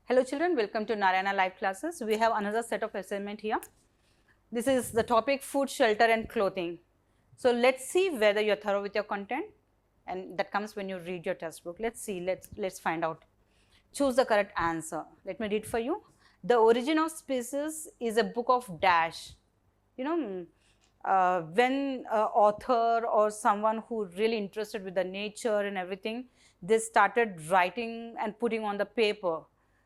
Hello children, welcome to Narayana live classes. We have another set of assignment here. This is the topic food, shelter and clothing. So let's see whether you're thorough with your content, and that comes when you read your textbook. Let's see, let's find out. Choose the correct answer. Let me read for you. The Origin of Species is a book of dash. You know, when an author or someone who really interested with the nature and everything, they started writing and putting on the paper.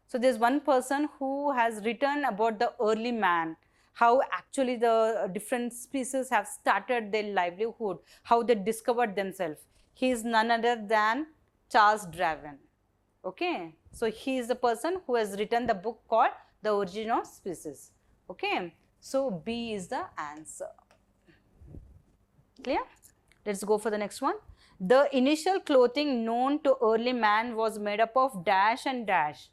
So there's one person who has written about the early man, how actually the different species have started their livelihood, how they discovered themselves. He is none other than Charles Darwin. Okay, so he is the person who has written the book called The Origin of Species. Okay, so B is the answer. Clear? Let's go for the next one. The initial clothing known to early man was made up of dash and dash.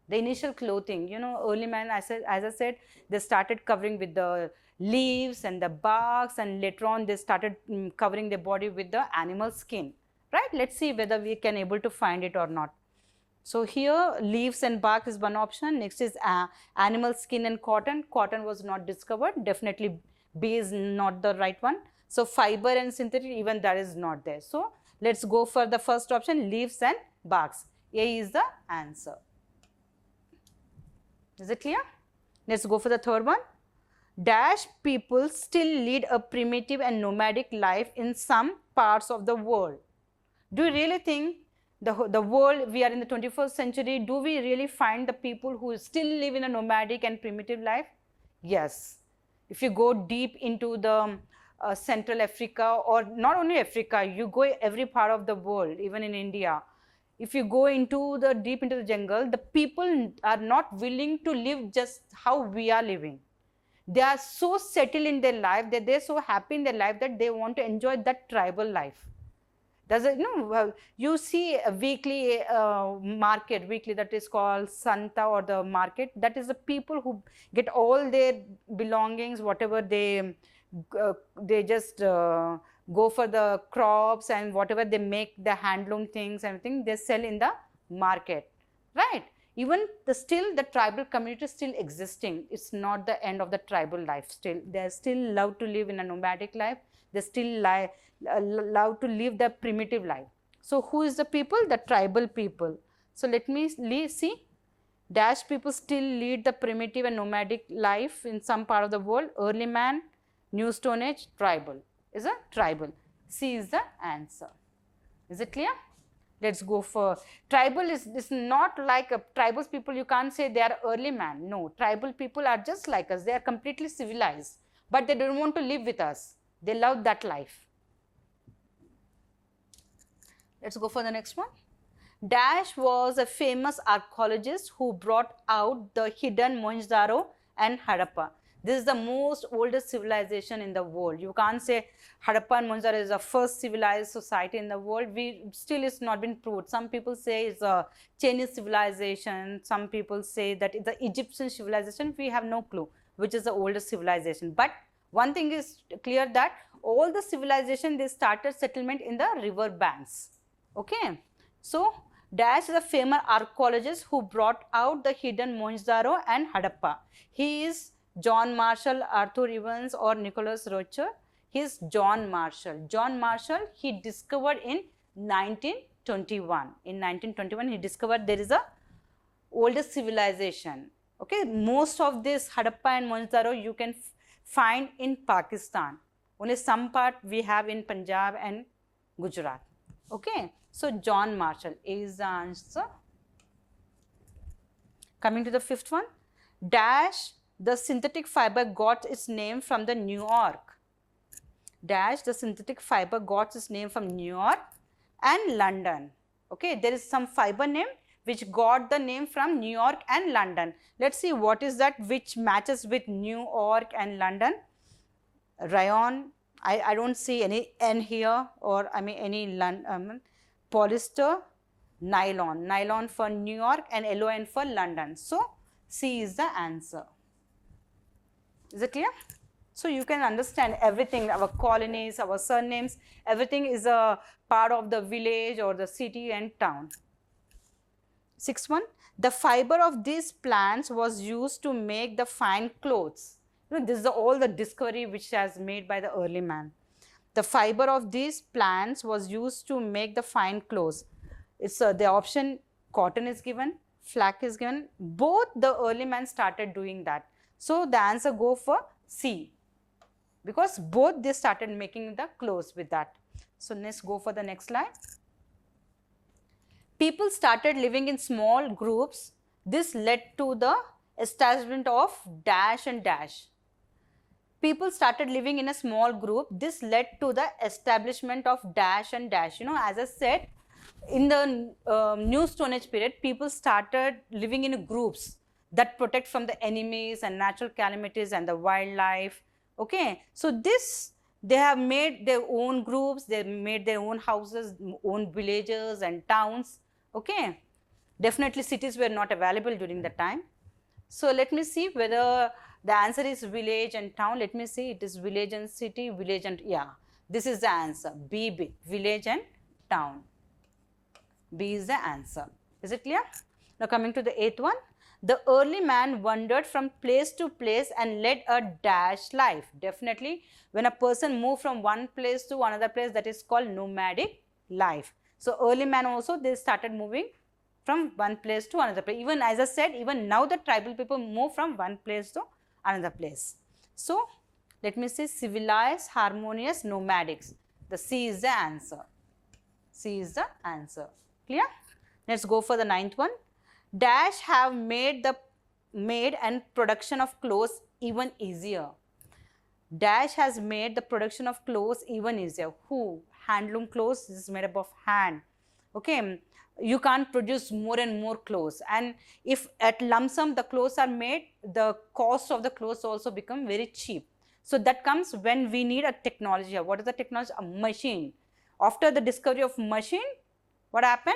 The initial clothing, you know, early man, as I said, they started covering with the leaves and the barks, and later on they started covering their body with the animal skin, right? Let's see whether we can able to find it or not. So here leaves and bark is one option. Next is animal skin and cotton. Cotton was not discovered. Definitely B is not the right one. So fiber and synthetic, even that is not there. So let's go for the first option, leaves and barks. A is the answer. Is it clear? Let's go for the third one. Dash people still lead a primitive and nomadic life in some parts of the world. Do you really think the world, we are in the 21st century, do we really find the people who still live in a nomadic and primitive life? Yes. If you go deep into the Central Africa, or not only Africa, you go every part of the world, even in India. If you go into the deep into the jungle, the people are not willing to live just how we are living. They are so settled in their life, that they're so happy in their life, that they want to enjoy that tribal life. Does it, you see a weekly market, weekly, that is called Santa, or the market, that is the people who get all their belongings, whatever they just go for the crops, and whatever they make, the handloom things, everything they sell in the market, right? Even still the tribal community is still existing. It's not the end of the tribal life. Still they still love to live in a nomadic life. They still love to live the primitive life. So who is the people? The tribal people. So let me see. Dash people still lead the primitive and nomadic life in some part of the world. Early man, New Stone Age, tribal. Is a tribal. C is the answer. Is it clear? Let's go for tribal. Is not like a tribal people, you can't say they are early man. No, tribal people are just like us. They are completely civilized, but they don't want to live with us. They love that life. Let's go for the next one. Dash was a famous archaeologist who brought out the hidden Mohenjo-daro and Harappa. This is the most oldest civilization in the world. You can't say Harappa and Mohenjo-daro is the first civilized society in the world. Still it's not been proved. Some people say it's a Chinese civilization. Some people say that it's the Egyptian civilization. We have no clue which is the oldest civilization. But one thing is clear, that all the civilization, they started settlement in the river banks. Okay. So Dash is a famous archaeologist who brought out the hidden Mohenjo-daro and Harappa. He is John Marshall, Arthur Evans, or Nicholas Rocher. He is John Marshall. John Marshall, he discovered in 1921. In 1921, he discovered there is a oldest civilization. Okay, most of this Harappa and Mohenjo-daro you can find in Pakistan. Only some part we have in Punjab and Gujarat. Okay, so John Marshall is the answer. Coming to the fifth one. Dash, the synthetic fiber got its name from the New York. Dash, the synthetic fiber got its name from New York and London. Okay, there is some fiber name which got the name from New York and London. Let's see what is that which matches with New York and London. Rayon, I don't see any N here, or I mean any polyester, nylon. Nylon for New York and LON for London. So C is the answer. Is it clear? So you can understand everything, our colonies, our surnames, everything is a part of the village or the city and town. Sixth one, the fiber of these plants was used to make the fine clothes. You know, this is all the discovery which has made by the early man. The fiber of these plants was used to make the fine clothes. It's the option cotton is given, flax is given. Both the early man started doing that. So the answer go for C, because both they started making the clothes with that. So let's go for the next slide. People started living in small groups. This led to the establishment of dash and dash. People started living in a small group. This led to the establishment of dash and dash. You know, as I said, in the New Stone Age period, people started living in groups that protect from the enemies and natural calamities and the wildlife. Okay, so this, they have made their own groups, they made their own houses, own villages and towns. Okay, definitely cities were not available during that time. So let me see whether the answer is village and town. Let me see, it is village and city, village and, yeah, this is the answer. B, village and town. B is the answer. Is it clear? Now coming to the eighth one. The early man wandered from place to place and led a dash life. Definitely, when a person moved from one place to another place, that is called nomadic life. So early man also, they started moving from one place to another place. Even as I said, even now the tribal people move from one place to another place. So let me say civilized, harmonious, nomadics. The C is the answer. C is the answer. Clear? Let's go for the ninth one. Dash have made and production of clothes even easier. Dash has made the production of clothes even easier. Who? Handloom clothes, this is made up of hand. Okay, you can't produce more and more clothes, and if at lump sum the clothes are made, the cost of the clothes also become very cheap. So that comes when we need a technology. What is the technology? A machine. After the discovery of machine, what happened?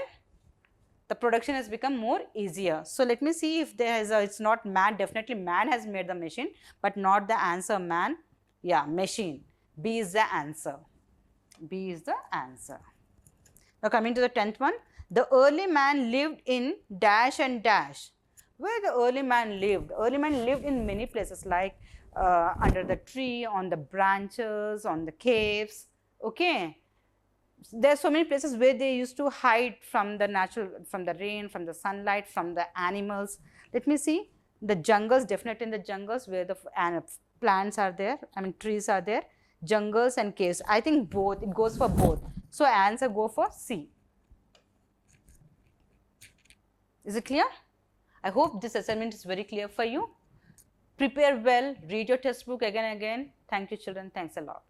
The production has become more easier. So let me see if there is a, it's not man, definitely man has made the machine, but not the answer man. Yeah, machine. B is the answer. B is the answer. Now coming to the 10th one. The early man lived in dash and dash. Where the early man lived? Early man lived in many places, like under the tree, on the branches, on the caves. Okay. There are so many places where they used to hide from the natural, from the rain, from the sunlight, from the animals. Let me see. The jungles, definitely in the jungles where the plants are there, I mean trees are there. Jungles and caves. I think both, it goes for both. So answer go for C. Is it clear? I hope this assignment is very clear for you. Prepare well, read your textbook again and again. Thank you children, thanks a lot.